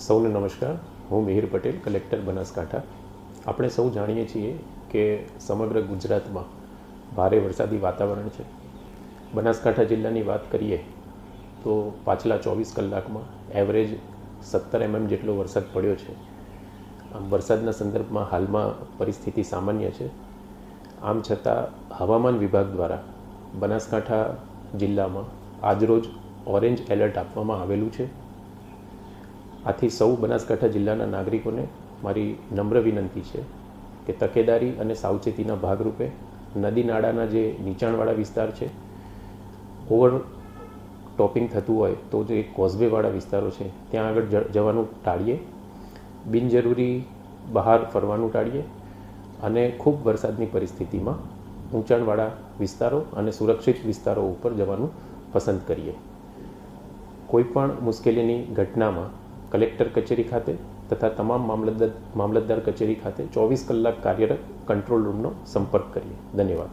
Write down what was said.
સૌને નમસ્કાર. હું મિહિર પટેલ, કલેક્ટર બનાસકાંઠા. આપણે સૌ જાણીએ છીએ કે સમગ્ર ગુજરાતમાં ભારે વરસાદી વાતાવરણ છે. બનાસકાંઠા જિલ્લાની વાત કરીએ તો પાછલા 24 કલાકમાં એવરેજ 17 mm જેટલો વરસાદ પડ્યો છે. આમ વરસાદના સંદર્ભમાં હાલમાં પરિસ્થિતિ સામાન્ય છે. આમ છતાં હવામાન વિભાગ દ્વારા બનાસકાંઠા જિલ્લામાં આજરોજ ઓરેન્જ એલર્ટ આપવામાં આવેલું છે. આથી સૌ બનાસકાંઠા જિલ્લાના નાગરિકોને મારી નમ્ર વિનંતી છે કે તકેદારી અને સાવચેતીના ભાગરૂપે નદી નાળાના જે નીચાણવાળા વિસ્તાર છે, ઓવર ટોપિંગ થતું હોય તો જે કોઝવેવાળા વિસ્તારો છે ત્યાં આગળ જવાનું ટાળીએ, બિનજરૂરી બહાર ફરવાનું ટાળીએ અને ખૂબ વરસાદની પરિસ્થિતિમાં ઊંચાણવાળા વિસ્તારો અને સુરક્ષિત વિસ્તારો ઉપર જવાનું પસંદ કરીએ. કોઈપણ મુશ્કેલીની ઘટનામાં કલેક્ટર કચેરી ખાતે તથા તમામ મામલતદાર કચેરી ખાતે 24 કલાક કાર્યરત કંટ્રોલ રૂમનો સંપર્ક કરીએ. ધન્યવાદ.